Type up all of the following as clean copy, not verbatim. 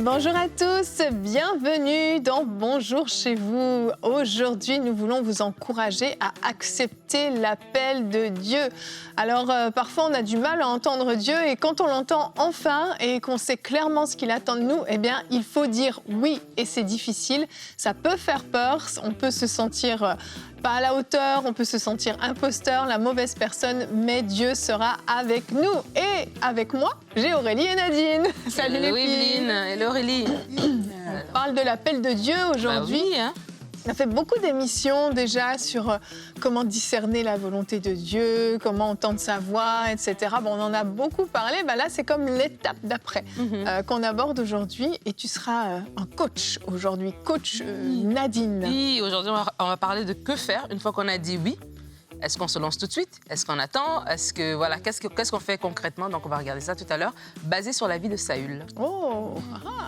Bonjour à tous, bienvenue dans Bonjour chez vous. Aujourd'hui, nous voulons vous encourager à accepter l'appel de Dieu. Alors, parfois, on a du mal à entendre Dieu et quand on l'entend enfin et qu'on sait clairement ce qu'il attend de nous, eh bien, il faut dire oui et c'est difficile. Ça peut faire peur, on peut se sentir pas à la hauteur, on peut se sentir imposteur, la mauvaise personne, mais Dieu sera avec nous. Et avec moi, j'ai Aurélie et Nadine. Salut les filles. Evelyne, hello Aurélie. On parle de l'appel de Dieu aujourd'hui. Bah oui, hein. On a fait beaucoup d'émissions déjà sur comment discerner la volonté de Dieu, comment entendre sa voix, etc. Bon, on en a beaucoup parlé. Là, c'est comme l'étape d'après qu'on aborde aujourd'hui. Et tu seras un coach aujourd'hui, coach Nadine. Oui, aujourd'hui, on va parler de que faire une fois qu'on a dit oui. Est-ce qu'on se lance tout de suite? Est-ce qu'on attend? Qu'est-ce qu'on fait concrètement? Donc, on va regarder ça tout à l'heure, basé sur la vie de Saül. Oh,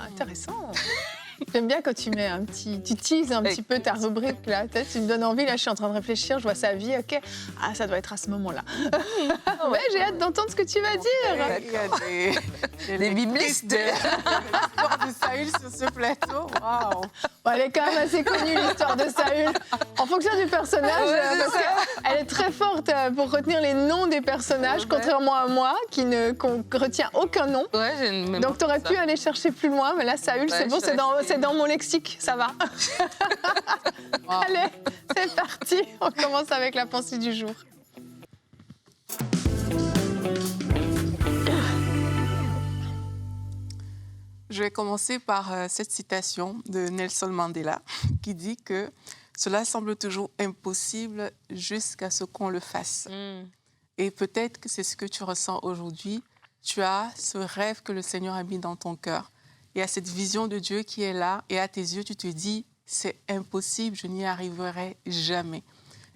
intéressant. J'aime bien quand tu mets tu teases un petit peu ta rubrique là. Tu me donnes envie, là je suis en train de réfléchir, je vois sa vie, ok. Ah, ça doit être à ce moment-là. Ouais, j'ai hâte d'entendre ce que tu vas dire. Il y a des biblistes. l'histoire de Saül sur ce plateau. Waouh. Bon, elle est quand même assez connue l'histoire de Saül. En fonction du personnage, parce qu'elle est très forte pour retenir les noms des personnages, contrairement à moi qui ne retient aucun nom. Ouais, j'ai une mémoire Donc tu aurais pour pu ça. aller chercher plus loin, mais là Saül, c'est Ouais, bon, je suis c'est dans mon lexique, ça va. Wow. Allez, c'est parti. On commence avec la pensée du jour. Je vais commencer par cette citation de Nelson Mandela qui dit que cela semble toujours impossible jusqu'à ce qu'on le fasse. Et peut-être que c'est ce que tu ressens aujourd'hui. Tu as ce rêve que le Seigneur a mis dans ton cœur. Il y a cette vision de Dieu qui est là et à tes yeux, tu te dis, c'est impossible, je n'y arriverai jamais.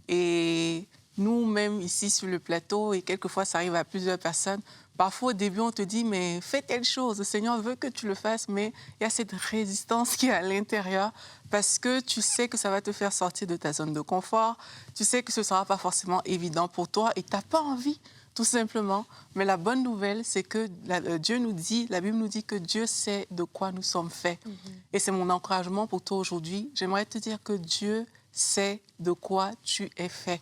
Et nous-mêmes, ici sur le plateau, et quelquefois ça arrive à plusieurs personnes, parfois au début on te dit, mais fais telle chose, le Seigneur veut que tu le fasses, mais il y a cette résistance qui est à l'intérieur parce que tu sais que ça va te faire sortir de ta zone de confort, tu sais que ce ne sera pas forcément évident pour toi et tu n'as pas envie. Tout simplement. Mais la bonne nouvelle, c'est que Dieu nous dit, la Bible nous dit que Dieu sait de quoi nous sommes faits. Et c'est mon encouragement pour toi aujourd'hui. J'aimerais te dire que Dieu sait de quoi tu es fait.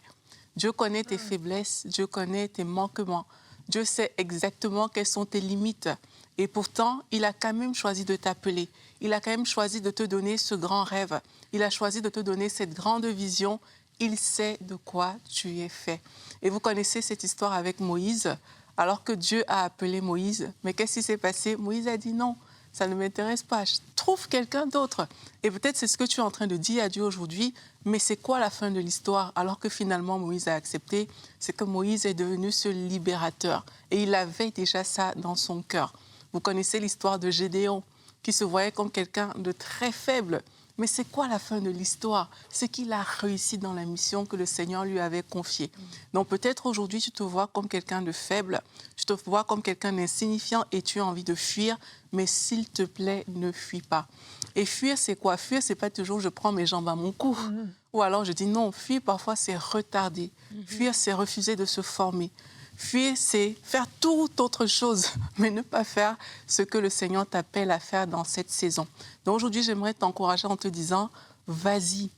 Dieu connaît tes faiblesses, Dieu connaît tes manquements. Dieu sait exactement quelles sont tes limites. Et pourtant, il a quand même choisi de t'appeler. Il a quand même choisi de te donner ce grand rêve. Il a choisi de te donner cette grande vision. Il sait de quoi tu es fait. Et vous connaissez cette histoire avec Moïse, alors que Dieu a appelé Moïse. Mais qu'est-ce qui s'est passé? Moïse a dit non, ça ne m'intéresse pas, je trouve quelqu'un d'autre. Et peut-être c'est ce que tu es en train de dire à Dieu aujourd'hui, mais c'est quoi la fin de l'histoire? Alors que finalement Moïse a accepté, c'est que Moïse est devenu ce libérateur. Et il avait déjà ça dans son cœur. Vous connaissez l'histoire de Gédéon, qui se voyait comme quelqu'un de très faible. Mais c'est quoi la fin de l'histoire? C'est qu'il a réussi dans la mission que le Seigneur lui avait confiée. Donc peut-être aujourd'hui, tu te vois comme quelqu'un de faible, tu te vois comme quelqu'un d'insignifiant et tu as envie de fuir, mais s'il te plaît, ne fuis pas. Et fuir, c'est quoi? Fuir, c'est pas toujours je prends mes jambes à mon cou. Ou alors je dis non, fuir, parfois, c'est retarder. Fuir, c'est refuser de se former. Fuir, c'est faire toute autre chose, mais ne pas faire ce que le Seigneur t'appelle à faire dans cette saison. Donc aujourd'hui, j'aimerais t'encourager en te disant, vas-y.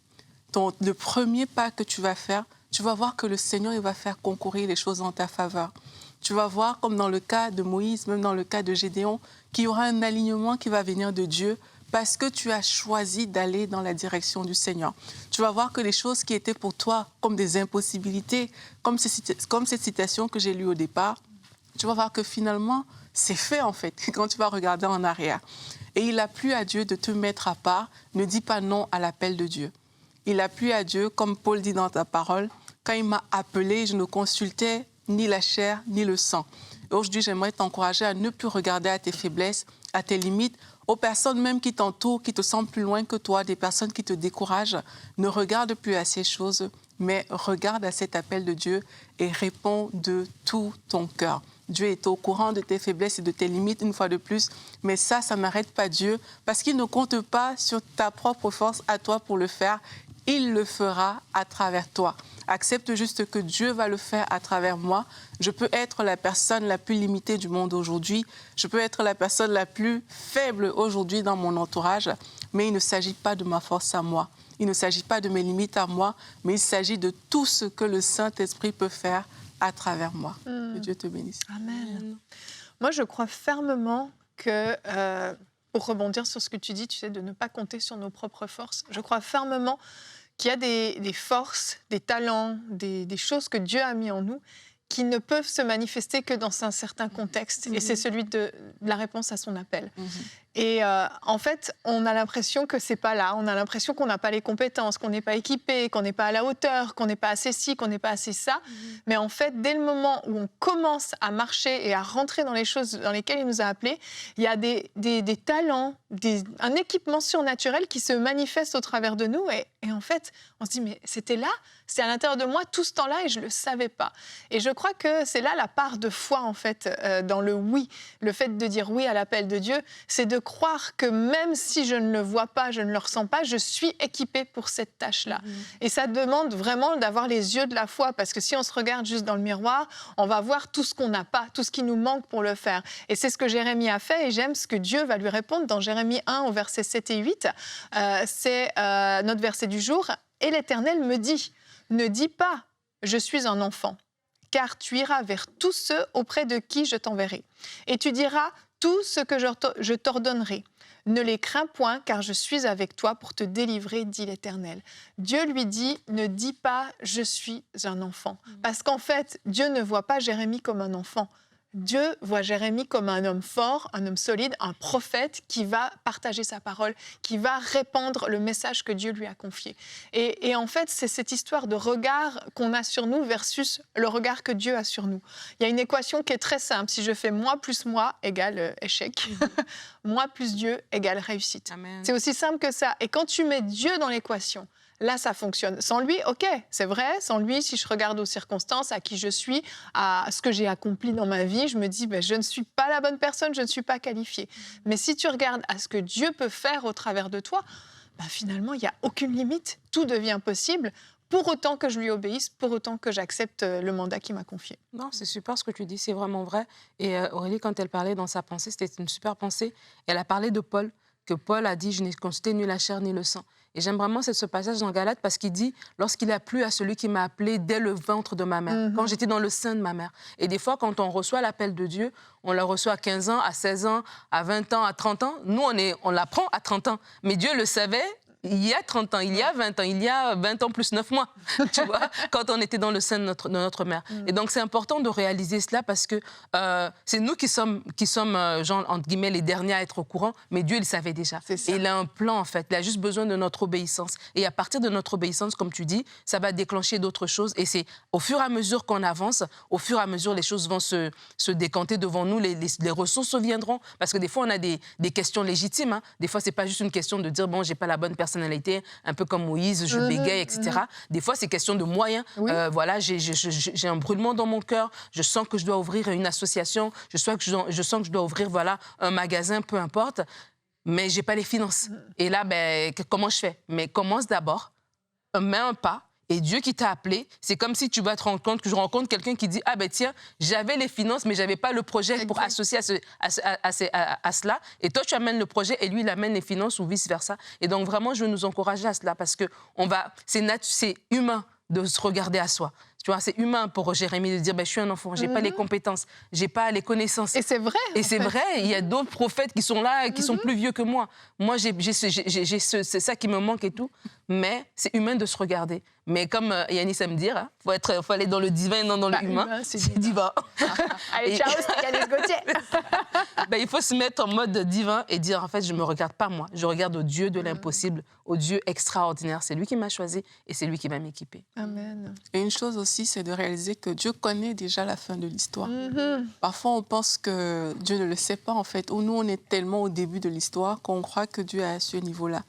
Le premier pas que tu vas faire, tu vas voir que le Seigneur il va faire concourir les choses en ta faveur. Tu vas voir, comme dans le cas de Moïse, même dans le cas de Gédéon, qu'il y aura un alignement qui va venir de Dieu parce que tu as choisi d'aller dans la direction du Seigneur. Tu vas voir que les choses qui étaient pour toi comme des impossibilités, comme cette citation que j'ai lue au départ, tu vas voir que finalement, c'est fait en fait, quand tu vas regarder en arrière. Et il a plu à Dieu de te mettre à part, ne dis pas non à l'appel de Dieu. Il a plu à Dieu, comme Paul dit dans ta parole, quand il m'a appelé, je ne consultais ni la chair ni le sang. Et aujourd'hui, j'aimerais t'encourager à ne plus regarder à tes faiblesses, à tes limites, aux personnes même qui t'entourent, qui te semblent plus loin que toi, des personnes qui te découragent. Ne regarde plus à ces choses, mais regarde à cet appel de Dieu et réponds de tout ton cœur. Dieu est au courant de tes faiblesses et de tes limites, une fois de plus, mais ça n'arrête pas Dieu, parce qu'il ne compte pas sur ta propre force à toi pour le faire. Il le fera à travers toi. accepte juste que Dieu va le faire à travers moi. Je peux être la personne la plus limitée du monde aujourd'hui. Je peux être la personne la plus faible aujourd'hui dans mon entourage. Mais il ne s'agit pas de ma force à moi. Il ne s'agit pas de mes limites à moi, mais il s'agit de tout ce que le Saint-Esprit peut faire à travers moi. Que Dieu te bénisse. Amen. Moi, je crois fermement que, pour rebondir sur ce que tu dis, tu sais, de ne pas compter sur nos propres forces, je crois fermement qu'il y a des forces, des talents, des choses que Dieu a mis en nous qui ne peuvent se manifester que dans un certain contexte. Et c'est celui de la réponse à son appel. Et en fait, on a l'impression que c'est pas là. On a l'impression qu'on n'a pas les compétences, qu'on n'est pas équipé, qu'on n'est pas à la hauteur, qu'on n'est pas assez ci, qu'on n'est pas assez ça. Mais en fait, dès le moment où on commence à marcher et à rentrer dans les choses dans lesquelles il nous a appelés, il y a des talents, un équipement surnaturel qui se manifeste au travers de nous. Et en fait, on se dit, mais c'était là, c'était à l'intérieur de moi tout ce temps-là et je ne le savais pas. Et je crois que c'est là la part de foi, en fait, dans le oui. Le fait de dire oui à l'appel de Dieu, c'est de croire que même si je ne le vois pas, je ne le ressens pas, je suis équipée pour cette tâche-là. Et ça demande vraiment d'avoir les yeux de la foi, parce que si on se regarde juste dans le miroir, on va voir tout ce qu'on n'a pas, tout ce qui nous manque pour le faire. Et c'est ce que Jérémie a fait, et j'aime ce que Dieu va lui répondre dans Jérémie 1, au verset 7 et 8. C'est notre verset du jour. « Et l'Éternel me dit, ne dis pas, je suis un enfant, car tu iras vers tous ceux auprès de qui je t'enverrai. Et tu diras tout ce que je t'ordonnerai. Ne les crains point, car je suis avec toi pour te délivrer, dit l'Éternel. » Dieu lui dit, ne dis pas, je suis un enfant. Parce qu'en fait, Dieu ne voit pas Jérémie comme un enfant. Dieu voit Jérémie comme un homme fort, un homme solide, un prophète qui va partager sa parole, qui va répandre le message que Dieu lui a confié. Et en fait, c'est cette histoire de regard qu'on a sur nous versus le regard que Dieu a sur nous. Il y a une équation qui est très simple. Si je fais moi plus moi égale échec, moi plus Dieu égale réussite. Amen. C'est aussi simple que ça. Et quand tu mets Dieu dans l'équation, là, ça fonctionne. Sans lui, OK, c'est vrai. Sans lui, si je regarde aux circonstances, à qui je suis, à ce que j'ai accompli dans ma vie, je me dis, je ne suis pas la bonne personne, je ne suis pas qualifiée. Mais si tu regardes à ce que Dieu peut faire au travers de toi, finalement, il n'y a aucune limite. Tout devient possible, pour autant que je lui obéisse, pour autant que j'accepte le mandat qu'il m'a confié. Non, c'est super ce que tu dis, c'est vraiment vrai. Et Aurélie, quand elle parlait dans sa pensée, c'était une super pensée. Elle a parlé de Paul, que Paul a dit, je n'ai consulté ni la chair ni le sang. Et j'aime vraiment ce passage dans Galates parce qu'il dit « Lorsqu'il a plu à celui qui m'a appelé dès le ventre de ma mère, quand j'étais dans le sein de ma mère. » Et des fois, quand on reçoit l'appel de Dieu, on le reçoit à 15 ans, à 16 ans, à 20 ans, à 30 ans. Nous, on l'apprend à 30 ans. Mais Dieu le savait il y a 30 ans, il y a 20 ans, il y a 20 ans plus 9 mois, tu vois, quand on était dans le sein de notre mère. Et donc, c'est important de réaliser cela parce que c'est nous qui sommes genre, entre guillemets, les derniers à être au courant, mais Dieu, il savait déjà. Et il a un plan, en fait. Il a juste besoin de notre obéissance. Et à partir de notre obéissance, comme tu dis, ça va déclencher d'autres choses. Et c'est au fur et à mesure qu'on avance, au fur et à mesure, les choses vont se décanter devant nous, les ressources viendront. Parce que des fois, on a des questions légitimes. Hein. Des fois, c'est pas juste une question de dire, bon, j'ai pas la bonne personnalité, un peu comme Moïse, je bégaye, etc. Des fois, c'est question de moyens. Oui. Voilà, j'ai un brûlement dans mon cœur, je sens que je dois ouvrir une association, je sens que je dois ouvrir un magasin, peu importe, mais je n'ai pas les finances. Et là, comment je fais? Mais commence d'abord, mets un pas. Et Dieu qui t'a appelé, c'est comme si tu vas te rendre compte que je rencontre quelqu'un qui dit « Ah ben tiens, j'avais les finances, mais je n'avais pas le projet pour associer à cela. Et toi, tu amènes le projet et lui, il amène les finances ou vice-versa. » Et donc, vraiment, je veux nous encourager à cela parce que c'est humain de se regarder à soi. Tu vois, c'est humain pour Jérémie de dire je suis un enfant, je n'ai pas les compétences, je n'ai pas les connaissances. Et c'est vrai. Et c'est vrai, il y a d'autres prophètes qui sont là, qui sont plus vieux que moi. Moi, c'est ça qui me manque et tout. Mais c'est humain de se regarder. Mais comme Yanis aime dire, faut aller dans le divin et non dans l'humain. C'est divin. Allez, ciao, c'était Yanis Gauthier. Il faut se mettre en mode divin et dire, en fait, je ne me regarde pas moi. Je regarde au Dieu de l'impossible, au Dieu extraordinaire. C'est lui qui m'a choisi et c'est lui qui va m'équiper. Amen. Et une chose aussi, c'est de réaliser que Dieu connaît déjà la fin de l'histoire. Parfois, on pense que Dieu ne le sait pas, en fait. Ou nous, on est tellement au début de l'histoire qu'on croit que Dieu est à ce niveau-là.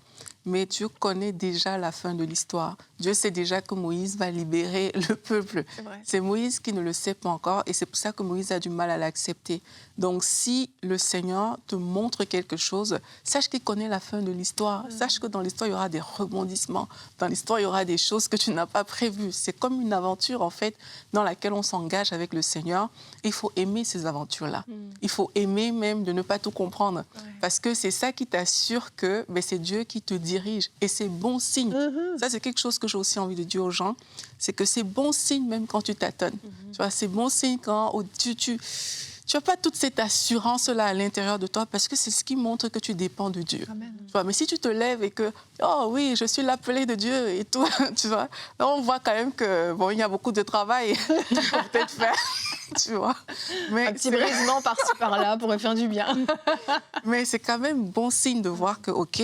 mais Dieu connaît déjà la fin de l'histoire. Dieu sait déjà que Moïse va libérer le peuple. C'est Moïse qui ne le sait pas encore et c'est pour ça que Moïse a du mal à l'accepter. Donc, si le Seigneur te montre quelque chose, sache qu'il connaît la fin de l'histoire. Sache que dans l'histoire, il y aura des rebondissements. Dans l'histoire, il y aura des choses que tu n'as pas prévues. C'est comme une aventure, en fait, dans laquelle on s'engage avec le Seigneur. Il faut aimer ces aventures-là. Il faut aimer même de ne pas tout comprendre. Parce que c'est ça qui t'assure que c'est Dieu qui te dirige. Et c'est bon signe. Ça, c'est quelque chose que j'ai aussi envie de dire aux gens. C'est que c'est bon signe même quand tu tâtonnes. Tu vois, c'est bon signe quand tu n'as pas toute cette assurance-là à l'intérieur de toi parce que c'est ce qui montre que tu dépends de Dieu. Tu vois, mais si tu te lèves et que, oh oui, je suis l'appelé de Dieu et tout, tu vois, là, on voit quand même il y a beaucoup de travail qu'il faut peut-être faire, tu vois. Mais un petit brisement par-ci, par-là pourrait faire du bien. Mais c'est quand même bon signe de voir que, OK,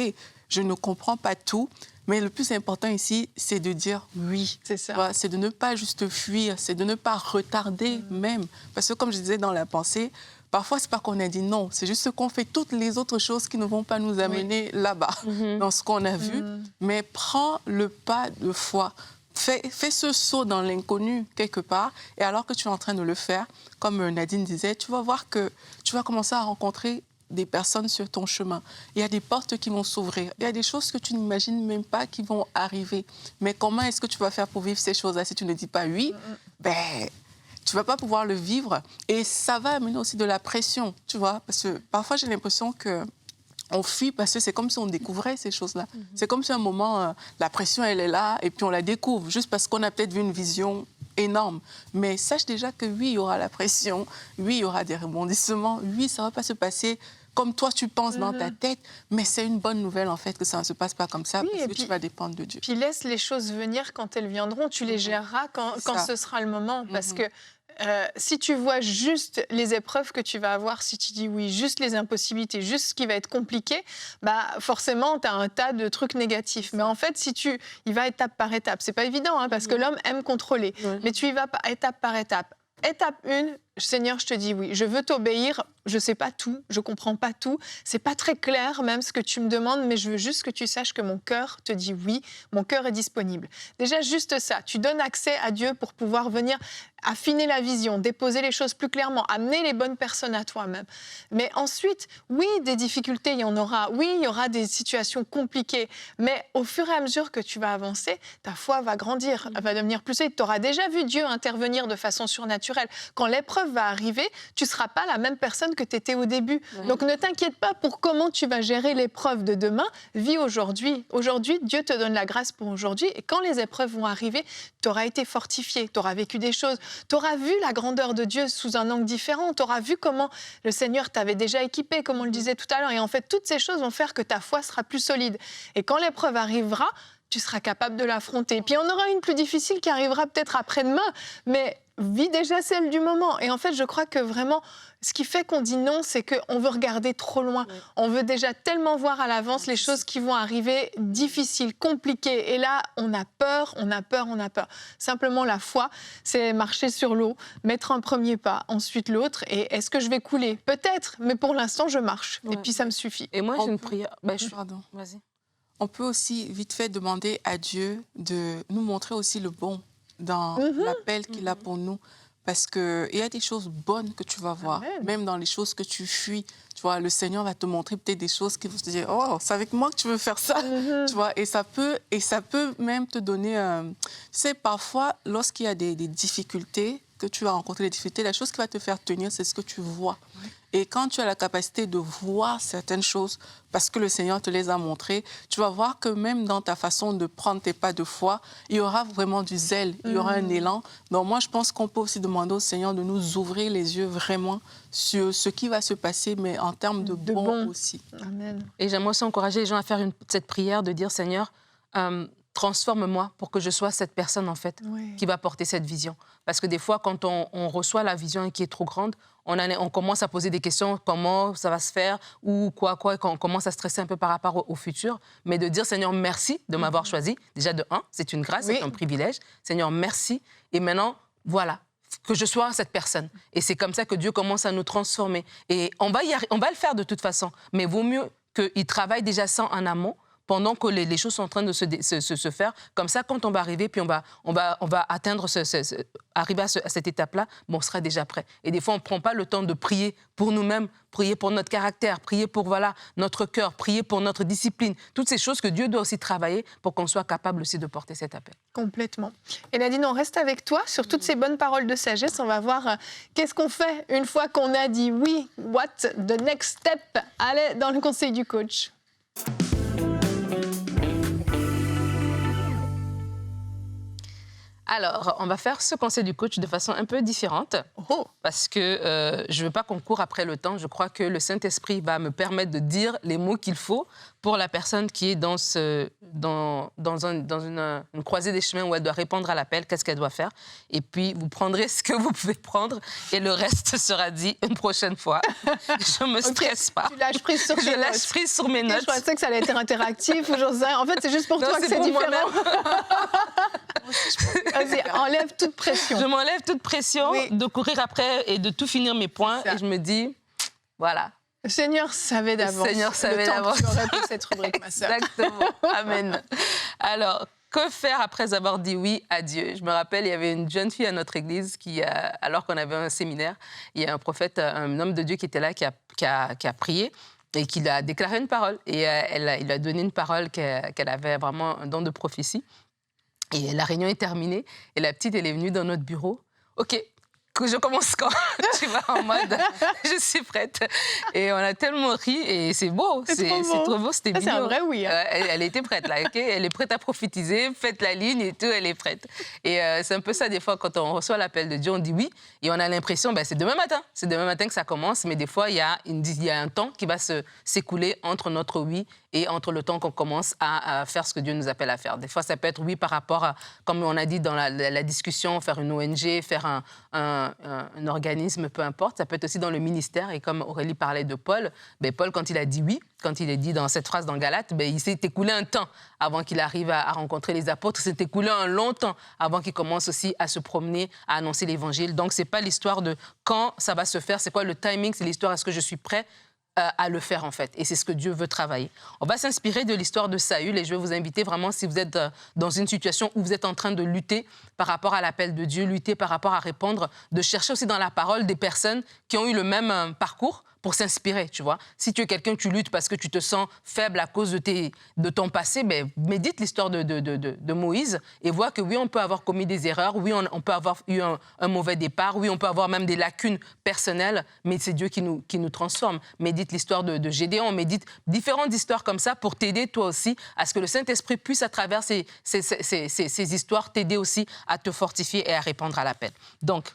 je ne comprends pas tout, mais le plus important ici, c'est de dire oui. C'est ça. C'est de ne pas juste fuir, c'est de ne pas retarder même. Parce que comme je disais dans la pensée, parfois, ce n'est pas qu'on a dit non, c'est juste qu'on fait toutes les autres choses qui ne vont pas nous amener là-bas, dans ce qu'on a vu. Mais prends le pas de foi. Fais ce saut dans l'inconnu quelque part. Et alors que tu es en train de le faire, comme Nadine disait, tu vas voir que tu vas commencer à rencontrer des personnes sur ton chemin. Il y a des portes qui vont s'ouvrir. Il y a des choses que tu n'imagines même pas qui vont arriver. Mais comment est-ce que tu vas faire pour vivre ces choses-là? Si tu ne dis pas oui, tu ne vas pas pouvoir le vivre. Et ça va amener aussi de la pression, tu vois. Parce que parfois, j'ai l'impression qu'on fuit parce que c'est comme si on découvrait ces choses-là. C'est comme si à un moment, la pression, elle est là et puis on la découvre juste parce qu'on a peut-être vu une vision énorme. Mais sache déjà que oui, il y aura la pression, oui, il y aura des rebondissements, oui, ça ne va pas se passer comme toi tu penses dans ta tête, mais c'est une bonne nouvelle en fait que ça ne se passe pas comme ça parce que tu vas dépendre de Dieu. Puis laisse les choses venir quand elles viendront, tu les géreras quand ce sera le moment parce que si tu vois juste les épreuves que tu vas avoir, si tu dis oui, juste les impossibilités, juste ce qui va être compliqué, forcément, tu as un tas de trucs négatifs. Mais en fait, il va étape par étape. C'est pas évident, parce que l'homme aime contrôler. Mais tu y vas étape par étape. Étape 1, Seigneur, je te dis oui, je veux t'obéir, je ne sais pas tout, je ne comprends pas tout, c'est pas très clair même ce que tu me demandes, mais je veux juste que tu saches que mon cœur te dit oui, mon cœur est disponible. Déjà, juste ça, tu donnes accès à Dieu pour pouvoir venir affiner la vision, déposer les choses plus clairement, amener les bonnes personnes à toi-même. Mais ensuite, oui, des difficultés, il y en aura, oui, il y aura des situations compliquées, mais au fur et à mesure que tu vas avancer, ta foi va grandir, elle va devenir plus solide. Tu auras déjà vu Dieu intervenir de façon surnaturelle. Quand l'épreuve va arriver, tu ne seras pas la même personne que tu étais au début. Donc ne t'inquiète pas pour comment tu vas gérer l'épreuve de demain. Vis aujourd'hui. Aujourd'hui, Dieu te donne la grâce pour aujourd'hui. Et quand les épreuves vont arriver, tu auras été fortifié, tu auras vécu des choses, tu auras vu la grandeur de Dieu sous un angle différent, tu auras vu comment le Seigneur t'avait déjà équipé, comme on le disait tout à l'heure. Et en fait, toutes ces choses vont faire que ta foi sera plus solide. Et quand l'épreuve arrivera, tu seras capable de l'affronter. Puis il y en aura une plus difficile qui arrivera peut-être après-demain, mais vis déjà celle du moment. Et en fait, je crois que vraiment, ce qui fait qu'on dit non, c'est qu'on veut regarder trop loin. Oui. On veut déjà tellement voir à l'avance les choses qui vont arriver difficiles, compliquées. Et là, on a peur, on a peur, on a peur. Simplement, la foi, c'est marcher sur l'eau, mettre un premier pas, ensuite l'autre. Et est-ce que je vais couler? Peut-être, mais pour l'instant, je marche. Ouais. Et puis, ça me suffit. Et moi, j'ai une prière. Pardon. Vas-y. On peut aussi vite fait demander à Dieu de nous montrer aussi le bon dans l'appel qu'il a pour nous. Parce qu'il y a des choses bonnes que tu vas voir, Amen. Même dans les choses que tu fuis. Tu vois, le Seigneur va te montrer peut-être des choses qui vont te dire « Oh, c'est avec moi que tu veux faire ça !» Tu vois, et ça peut même te donner... Tu sais, parfois, lorsqu'il y a des difficultés, que tu vas rencontrer des difficultés, la chose qui va te faire tenir, c'est ce que tu vois. Oui. Et quand tu as la capacité de voir certaines choses, parce que le Seigneur te les a montrées, tu vas voir que même dans ta façon de prendre tes pas de foi, il y aura vraiment du zèle, il y aura un élan. Donc moi, je pense qu'on peut aussi demander au Seigneur de nous ouvrir les yeux vraiment sur ce qui va se passer, mais en termes de bon aussi. Amen. Et j'aimerais aussi encourager les gens à faire cette prière de dire, Seigneur, transforme-moi pour que je sois cette personne, en fait, qui va porter cette vision. Parce que des fois, quand on reçoit la vision et qui est trop grande, on commence à poser des questions, comment ça va se faire, ou quoi, et on commence à stresser un peu par rapport au futur. Mais de dire, Seigneur, merci de m'avoir choisi. Déjà, de un, c'est une grâce, c'est un privilège. Seigneur, merci. Et maintenant, voilà, que je sois cette personne. Et c'est comme ça que Dieu commence à nous transformer. Et on va le faire de toute façon. Mais vaut mieux qu'il travaille déjà ça en amont, pendant que les choses sont en train de se faire. Comme ça, quand on va arriver, puis on va atteindre arriver à cette étape-là, bon, on sera déjà prêt. Et des fois, on ne prend pas le temps de prier pour nous-mêmes, prier pour notre caractère, prier pour notre cœur, prier pour notre discipline. Toutes ces choses que Dieu doit aussi travailler pour qu'on soit capable aussi de porter cet appel. Complètement. Et Nadine, on reste avec toi sur toutes ces bonnes paroles de sagesse. On va voir qu'est-ce qu'on fait une fois qu'on a dit oui. What the next step? Allez, dans le conseil du coach. Alors, on va faire ce conseil du coach de façon un peu différente parce que je ne veux pas qu'on court après le temps. Je crois que le Saint-Esprit va me permettre de dire les mots qu'il faut pour la personne qui est dans une croisée des chemins où elle doit répondre à l'appel, qu'est-ce qu'elle doit faire. Et puis, vous prendrez ce que vous pouvez prendre et le reste sera dit une prochaine fois. Je ne me stresse pas. Tu lâches prise sur tes notes. Je lâche prise sur mes notes. Je pensais que ça allait être interactif ou j'en sais rien. En fait, c'est juste pour toi que c'est différent. Vas-y, enlève toute pression. Je m'enlève toute pression de courir après et de tout finir mes points. Et je me dis, voilà. Le Seigneur savait d'avance. Le Seigneur savait d'avance. Tu aurais pour cette rubrique, ma sœur. Exactement. Amen. Alors, que faire après avoir dit oui à Dieu? Je me rappelle, il y avait une jeune fille à notre église qui, alors qu'on avait un séminaire, il y a un prophète, un homme de Dieu qui était là, qui a prié et qui a déclaré une parole. Et il a donné une parole qu'elle avait vraiment un don de prophétie. Et la réunion est terminée et la petite, elle est venue dans notre bureau. OK, que je commence quand? Tu vois, en mode, je suis prête. Et on a tellement ri et c'est beau. C'est trop beau, c'était mignon. C'est un vrai oui. Hein. Elle était prête, là. Okay, elle est prête à prophétiser, faites la ligne et tout, elle est prête. Et c'est un peu ça, des fois, quand on reçoit l'appel de Dieu, on dit oui et on a l'impression, c'est demain matin. C'est demain matin que ça commence, mais des fois, il y a un temps qui va s'écouler entre notre oui et entre le temps qu'on commence à faire ce que Dieu nous appelle à faire. Des fois, ça peut être oui par rapport à, comme on a dit dans la discussion, faire une ONG, faire un organisme, peu importe. Ça peut être aussi dans le ministère. Et comme Aurélie parlait de Paul, Paul, quand il a dit oui, quand il est dit dans cette phrase dans Galates, il s'est écoulé un temps avant qu'il arrive à rencontrer les apôtres. Il s'est écoulé un long temps avant qu'il commence aussi à se promener, à annoncer l'Évangile. Donc, ce n'est pas l'histoire de quand ça va se faire, c'est quoi le timing, c'est l'histoire est-ce que je suis prêt à le faire, en fait. Et c'est ce que Dieu veut travailler. On va s'inspirer de l'histoire de Saül et je vais vous inviter vraiment, si vous êtes dans une situation où vous êtes en train de lutter par rapport à l'appel de Dieu, lutter par rapport à répondre, de chercher aussi dans la parole des personnes qui ont eu le même parcours pour s'inspirer, tu vois. Si tu es quelqu'un, tu luttes parce que tu te sens faible à cause de ton passé, médite l'histoire de Moïse et vois que oui, on peut avoir commis des erreurs, oui, on peut avoir eu un mauvais départ, oui, on peut avoir même des lacunes personnelles, mais c'est Dieu qui nous transforme. Médite l'histoire de Gédéon, médite différentes histoires comme ça pour t'aider toi aussi à ce que le Saint-Esprit puisse, à travers ces histoires, t'aider aussi à te fortifier et à répondre à l'appel. Donc,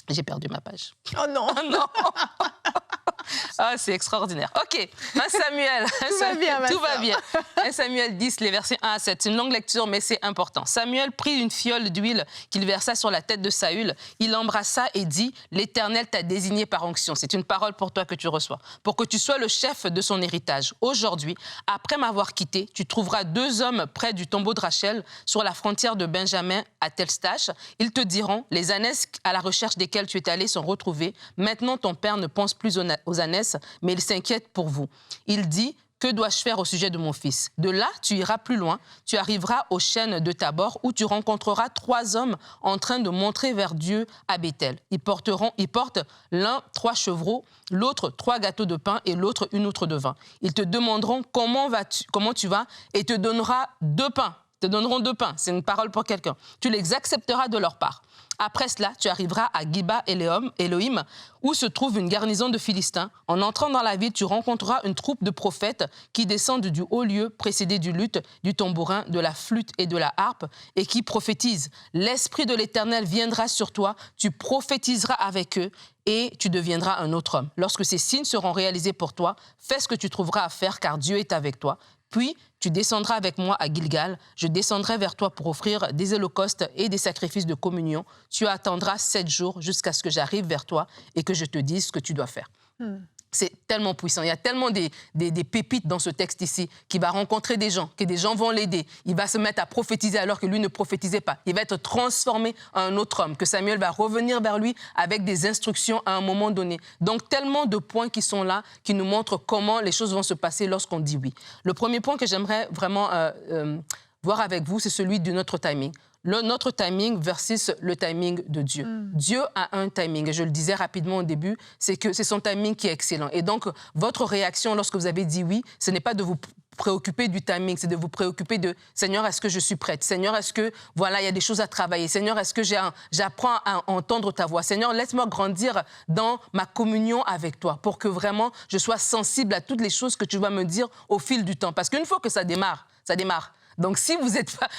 j'ai perdu ma page. Oh non! Oh non! Ah, c'est extraordinaire. OK, 1 Samuel. Tout va bien. 1 Samuel 10, les versets 1 à 7. C'est une longue lecture, mais c'est important. Samuel prit une fiole d'huile qu'il versa sur la tête de Saül. Il l'embrassa et dit, « L'Éternel t'a désigné par onction. » C'est une parole pour toi que tu reçois. « Pour que tu sois le chef de son héritage. Aujourd'hui, après m'avoir quitté, tu trouveras 2 hommes près du tombeau de Rachel, sur la frontière de Benjamin, à Telstache. Ils te diront, les ânesses à la recherche desquelles tu es allé sont retrouvées. Maintenant, ton père ne pense plus aux ânesses, mais il s'inquiète pour vous. Il dit, que dois-je faire au sujet de mon fils? De là, tu iras plus loin. Tu arriveras aux chênes de Tabor, où tu rencontreras 3 hommes en train de montrer vers Dieu à Béthel. Ils portent l'un 3 chevreaux, l'autre 3 gâteaux de pain et l'autre une outre de vin. Ils te demanderont comment tu vas et te donneront 2 pains. C'est une parole pour quelqu'un. Tu les accepteras de leur part. Après cela, tu arriveras à Giba Elohim, où se trouve une garnison de Philistins. En entrant dans la ville, tu rencontreras une troupe de prophètes qui descendent du haut lieu, précédés du luth, du tambourin, de la flûte et de la harpe, et qui prophétisent. L'Esprit de l'Éternel viendra sur toi, tu prophétiseras avec eux, et tu deviendras un autre homme. Lorsque ces signes seront réalisés pour toi, fais ce que tu trouveras à faire, car Dieu est avec toi. Puis, tu descendras avec moi à Gilgal. Je descendrai vers toi pour offrir des holocaustes et des sacrifices de communion. Tu attendras 7 jours jusqu'à ce que j'arrive vers toi et que je te dise ce que tu dois faire. C'est tellement puissant. Il y a tellement des pépites dans ce texte ici, qui va rencontrer des gens, que des gens vont l'aider. Il va se mettre à prophétiser alors que lui ne prophétisait pas. Il va être transformé en un autre homme, que Samuel va revenir vers lui avec des instructions à un moment donné. Donc, tellement de points qui sont là, qui nous montrent comment les choses vont se passer lorsqu'on dit oui. Le premier point que j'aimerais vraiment voir avec vous, c'est celui de notre timing. Notre timing versus le timing de Dieu. Dieu a un timing, et je le disais rapidement au début, c'est que c'est son timing qui est excellent. Et donc, votre réaction lorsque vous avez dit oui, ce n'est pas de vous préoccuper du timing, c'est de vous préoccuper de « Seigneur, est-ce que je suis prête? Seigneur, est-ce que, voilà, il y a des choses à travailler? Seigneur, est-ce que j'apprends à entendre ta voix? Seigneur, laisse-moi grandir dans ma communion avec toi pour que vraiment je sois sensible à toutes les choses que tu vas me dire au fil du temps. » Parce qu'une fois que ça démarre. Donc, si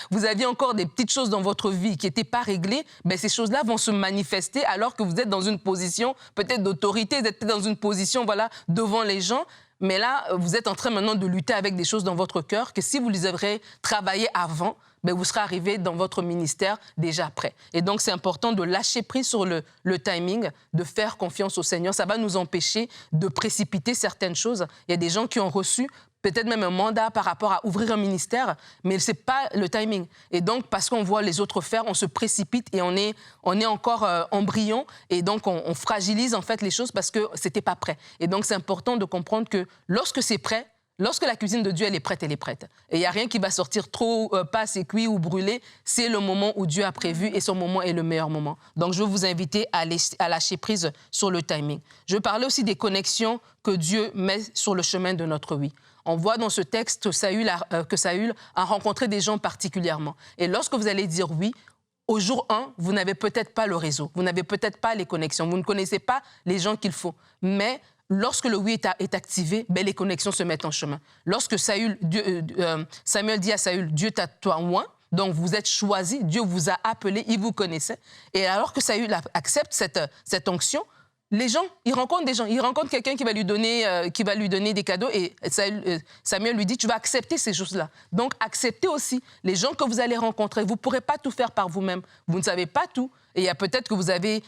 vous aviez encore des petites choses dans votre vie qui n'étaient pas réglées, ben, ces choses-là vont se manifester alors que vous êtes dans une position peut-être d'autorité, vous êtes peut-être dans une position voilà, devant les gens. Mais là, vous êtes en train maintenant de lutter avec des choses dans votre cœur que si vous les auriez travaillées avant, ben, vous serez arrivé dans votre ministère déjà prêt. Et donc, c'est important de lâcher prise sur le timing, de faire confiance au Seigneur. Ça va nous empêcher de précipiter certaines choses. Il y a des gens qui ont reçu peut-être même un mandat par rapport à ouvrir un ministère, mais ce n'est pas le timing. Et donc, parce qu'on voit les autres faire, on se précipite et on est encore embryon. Et donc, on fragilise en fait les choses parce que ce n'était pas prêt. Et donc, c'est important de comprendre que lorsque c'est prêt, lorsque la cuisine de Dieu, elle est prête, elle est prête. Et il n'y a rien qui va sortir trop, pas assez cuit ou brûlé. C'est le moment où Dieu a prévu et son moment est le meilleur moment. Donc, je veux vous inviter à lâcher prise sur le timing. Je veux parler aussi des connexions que Dieu met sur le chemin de notre oui. On voit dans ce texte que Saül a rencontré des gens particulièrement. Et lorsque vous allez dire oui, au jour 1, vous n'avez peut-être pas le réseau, vous n'avez peut-être pas les connexions, vous ne connaissez pas les gens qu'il faut. Mais lorsque le oui est activé, ben, les connexions se mettent en chemin. Lorsque Samuel dit à Saül, Dieu t'a toi oint, donc vous êtes choisi, Dieu vous a appelé, il vous connaissait. Et alors que Saül accepte cette onction, les gens, il rencontre des gens, il rencontre quelqu'un qui va lui donner des cadeaux et Samuel lui dit, tu vas accepter ces choses-là. Donc, acceptez aussi les gens que vous allez rencontrer. Vous ne pourrez pas tout faire par vous-même. Vous ne savez pas tout. Et il y a peut-être que vous avez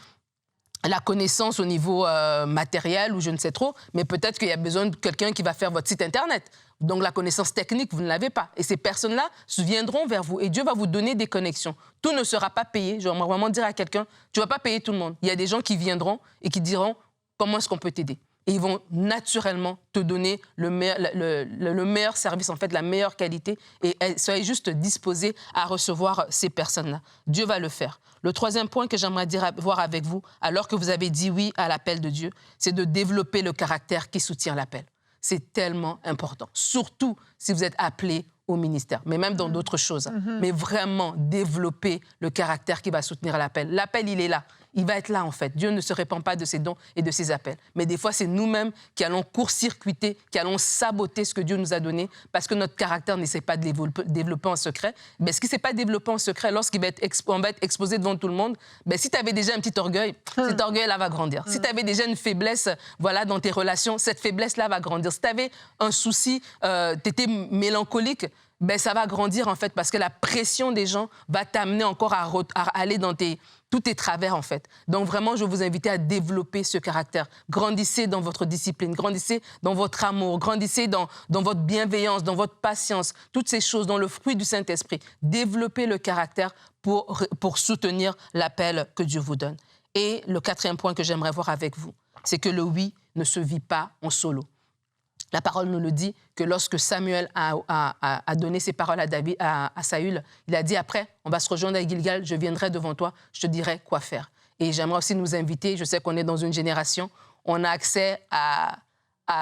la connaissance au niveau matériel ou je ne sais trop, mais peut-être qu'il y a besoin de quelqu'un qui va faire votre site Internet. Donc, la connaissance technique, vous ne l'avez pas. Et ces personnes-là viendront vers vous et Dieu va vous donner des connexions. Tout ne sera pas payé. Je vais vraiment dire à quelqu'un, tu ne vas pas payer tout le monde. Il y a des gens qui viendront et qui diront, comment est-ce qu'on peut t'aider? Et ils vont naturellement te donner le meilleur service, en fait, la meilleure qualité. Et soyez juste disposés à recevoir ces personnes-là. Dieu va le faire. Le troisième point que j'aimerais voir avec vous, alors que vous avez dit oui à l'appel de Dieu, c'est de développer le caractère qui soutient l'appel. C'est tellement important, surtout si vous êtes appelé au ministère, mais même dans d'autres choses. Mais vraiment développer le caractère qui va soutenir l'appel. L'appel, il est là. Il va être là, en fait. Dieu ne se répand pas de ses dons et de ses appels. Mais des fois, c'est nous-mêmes qui allons court-circuiter, qui allons saboter ce que Dieu nous a donné parce que notre caractère n'essaie pas de développer en secret. Mais ce qui ne s'est pas développé en secret, lorsqu'on va être exposé devant tout le monde, ben, si tu avais déjà un petit orgueil, cet orgueil-là va grandir. Si tu avais déjà une faiblesse voilà, dans tes relations, cette faiblesse-là va grandir. Si tu avais un souci, tu étais mélancolique, ben, ça va grandir en fait parce que la pression des gens va t'amener encore à aller dans tous tes travers en fait. Donc vraiment, je vais vous inviter à développer ce caractère. Grandissez dans votre discipline, grandissez dans votre amour, grandissez dans votre bienveillance, dans votre patience, toutes ces choses, dans le fruit du Saint-Esprit. Développez le caractère pour soutenir l'appel que Dieu vous donne. Et le quatrième point que j'aimerais voir avec vous, c'est que le oui ne se vit pas en solo. La parole nous le dit que lorsque Samuel a donné ses paroles à Saül, il a dit après, on va se rejoindre à Gilgal, je viendrai devant toi, je te dirai quoi faire. Et j'aimerais aussi nous inviter, je sais qu'on est dans une génération, on a accès à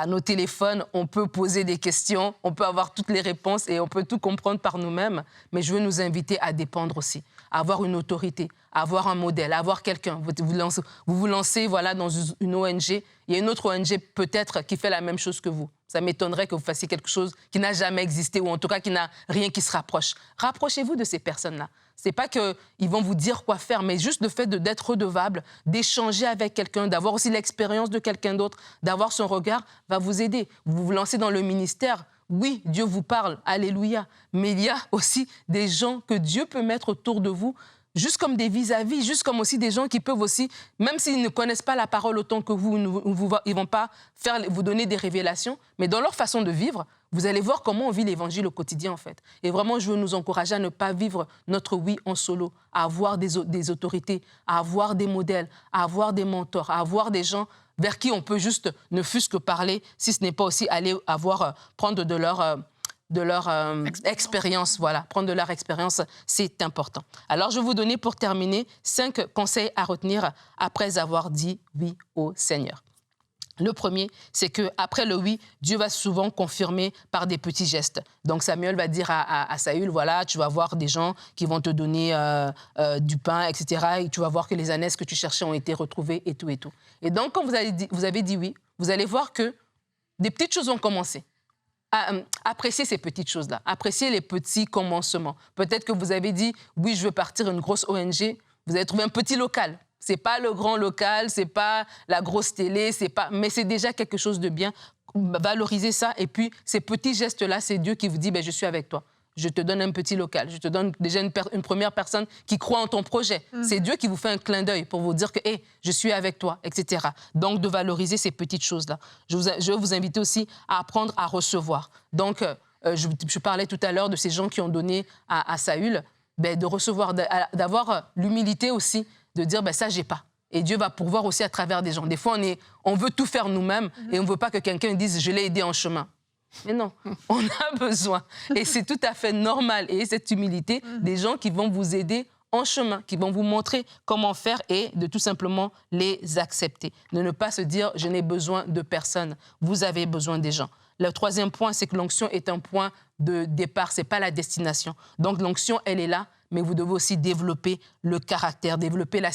nos téléphones, on peut poser des questions, on peut avoir toutes les réponses et on peut tout comprendre par nous-mêmes, mais je veux nous inviter à dépendre aussi, à avoir une autorité, à avoir un modèle, à avoir quelqu'un. Vous vous lancez voilà, dans une ONG, il y a une autre ONG peut-être qui fait la même chose que vous. Ça m'étonnerait que vous fassiez quelque chose qui n'a jamais existé ou en tout cas qui n'a rien qui se rapproche. Rapprochez-vous de ces personnes-là. Ce n'est pas qu'ils vont vous dire quoi faire, mais juste le fait d'être redevable, d'échanger avec quelqu'un, d'avoir aussi l'expérience de quelqu'un d'autre, d'avoir son regard, va vous aider. Vous vous lancez dans le ministère, oui, Dieu vous parle, alléluia. Mais il y a aussi des gens que Dieu peut mettre autour de vous juste comme des vis-à-vis, juste comme aussi des gens qui peuvent aussi, même s'ils ne connaissent pas la parole autant que vous, ils ne vont pas vous donner des révélations, mais dans leur façon de vivre, vous allez voir comment on vit l'évangile au quotidien, en fait. Et vraiment, je veux nous encourager à ne pas vivre notre oui en solo, à avoir des autorités, à avoir des modèles, à avoir des mentors, à avoir des gens vers qui on peut juste ne fût-ce que parler, si ce n'est pas aussi aller prendre de leur expérience. Voilà, prendre de leur expérience, c'est important. Alors, je vais vous donner pour terminer 5 conseils à retenir après avoir dit oui au Seigneur. Le premier, c'est qu'après le oui, Dieu va souvent confirmer par des petits gestes. Donc Samuel va dire à Saül, voilà, tu vas voir des gens qui vont te donner du pain, etc. Et tu vas voir que les ânesses que tu cherchais ont été retrouvées et tout et tout. Et donc, quand vous avez dit oui, vous allez voir que des petites choses vont commencer. Appréciez ces petites choses-là. Appréciez les petits commencements. Peut-être que vous avez dit, oui, je veux partir une grosse ONG. Vous avez trouvé un petit local. Ce n'est pas le grand local, ce n'est pas la grosse télé, mais c'est déjà quelque chose de bien. Valorisez ça. Et puis, ces petits gestes-là, c'est Dieu qui vous dit, je suis avec toi. Je te donne un petit local. Je te donne déjà une première personne qui croit en ton projet. C'est Dieu qui vous fait un clin d'œil pour vous dire que je suis avec toi, etc. Donc, de valoriser ces petites choses-là. Je vais vous inviter aussi à apprendre à recevoir. Donc, je parlais tout à l'heure de ces gens qui ont donné à Saül, de recevoir, d'avoir l'humilité aussi, de dire, ça, j'ai pas. Et Dieu va pourvoir aussi à travers des gens. Des fois, on veut tout faire nous-mêmes et on ne veut pas que quelqu'un dise, je l'ai aidé en chemin. Mais non, on a besoin. Et c'est tout à fait normal. Et cette humilité, des gens qui vont vous aider en chemin, qui vont vous montrer comment faire et de tout simplement les accepter. De ne pas se dire, je n'ai besoin de personne. Vous avez besoin des gens. Le troisième point, c'est que l'onction est un point de départ, ce n'est pas la destination. Donc l'onction, elle est là, mais vous devez aussi développer le caractère, développer la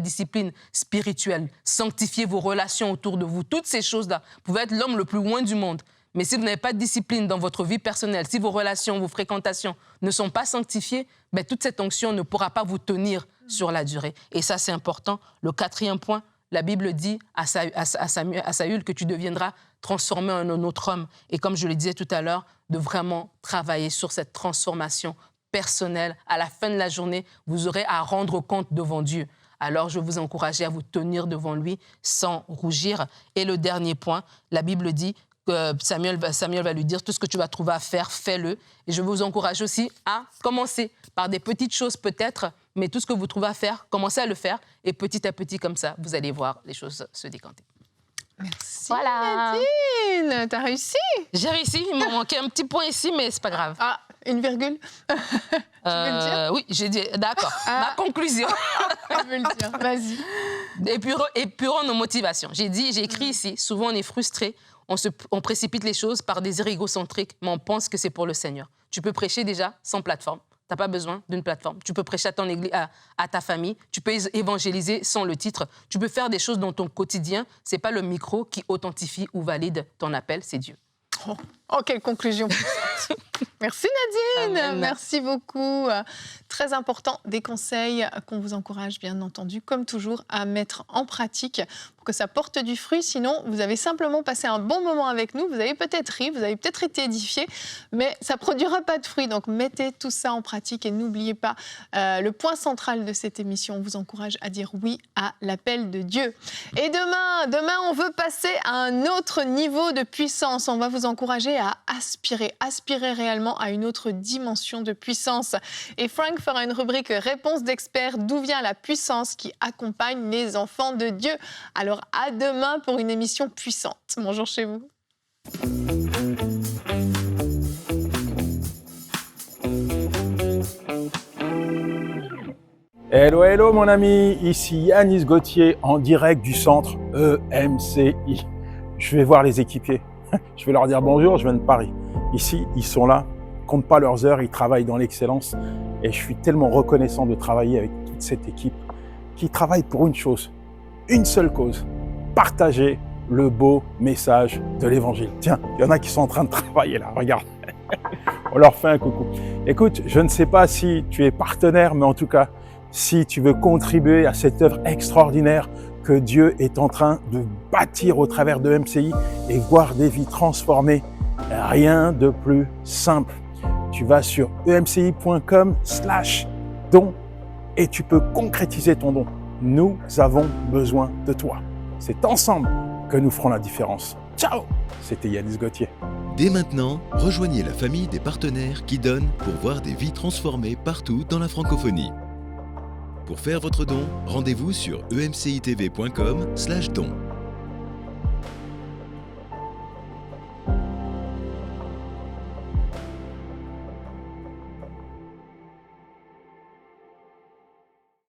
discipline spirituelle, sanctifier vos relations autour de vous. Toutes ces choses-là, vous pouvez être l'homme le plus loin du monde. Mais si vous n'avez pas de discipline dans votre vie personnelle, si vos relations, vos fréquentations ne sont pas sanctifiées, toute cette onction ne pourra pas vous tenir sur la durée. Et ça, c'est important. Le quatrième point, la Bible dit à Saül que tu deviendras transformé en un autre homme. Et comme je le disais tout à l'heure, de vraiment travailler sur cette transformation personnelle. À la fin de la journée, vous aurez à rendre compte devant Dieu. Alors, je vous encourage à vous tenir devant lui sans rougir. Et le dernier point, la Bible dit que Samuel va lui dire tout ce que tu vas trouver à faire, fais-le. Et je vous encourage aussi à commencer par des petites choses peut-être, mais tout ce que vous trouvez à faire, commencez à le faire. Et petit à petit, comme ça, vous allez voir les choses se décanter. Merci, voilà. Nadine. T'as réussi? J'ai réussi. Il m'a manqué un petit point ici, mais c'est pas grave. Ah, une virgule. Tu veux le dire? Oui, j'ai dit. D'accord. Ma conclusion. Je veux le dire. Vas-y. Épurons nos motivations. J'ai écrit ici. Souvent, on est frustré. On précipite les choses par désirs égocentriques, mais on pense que c'est pour le Seigneur. Tu peux prêcher déjà sans plateforme. Tu n'as pas besoin d'une plateforme. Tu peux prêcher à ton église, à ta famille. Tu peux évangéliser sans le titre. Tu peux faire des choses dans ton quotidien. Ce n'est pas le micro qui authentifie ou valide ton appel, c'est Dieu. Oh, quelle conclusion. Merci Nadine. Amen. Merci beaucoup. Très important, des conseils qu'on vous encourage bien entendu, comme toujours, à mettre en pratique pour que ça porte du fruit. Sinon, vous avez simplement passé un bon moment avec nous, vous avez peut-être ri, vous avez peut-être été édifié, mais ça ne produira pas de fruit. Donc mettez tout ça en pratique et n'oubliez pas le point central de cette émission. On vous encourage à dire oui à l'appel de Dieu. Et demain, on veut passer à un autre niveau de puissance. On va vous encourager à aspirer réellement à une autre dimension de puissance. Et Frank fera une rubrique réponse d'experts, d'où vient la puissance qui accompagne les enfants de Dieu. Alors à demain pour une émission puissante. Bonjour chez vous. Hello, hello mon ami, ici Yanis Gauthier en direct du centre EMCI. Je vais voir les équipiers, je vais leur dire bonjour, je viens de Paris. Ici, ils sont là, ils comptent pas leurs heures, ils travaillent dans l'excellence et je suis tellement reconnaissant de travailler avec toute cette équipe qui travaille pour une chose, une seule cause, partager le beau message de l'évangile. Tiens, il y en a qui sont en train de travailler là, regarde. On leur fait un coucou. Écoute, je ne sais pas si tu es partenaire, mais en tout cas, si tu veux contribuer à cette œuvre extraordinaire que Dieu est en train de bâtir au travers de MCI et voir des vies transformées, rien de plus simple. Tu vas sur emci.com/don et tu peux concrétiser ton don. Nous avons besoin de toi. C'est ensemble que nous ferons la différence. Ciao! C'était Yanis Gauthier. Dès maintenant, rejoignez la famille des partenaires qui donnent pour voir des vies transformées partout dans la francophonie. Pour faire votre don, rendez-vous sur emcitv.com/don.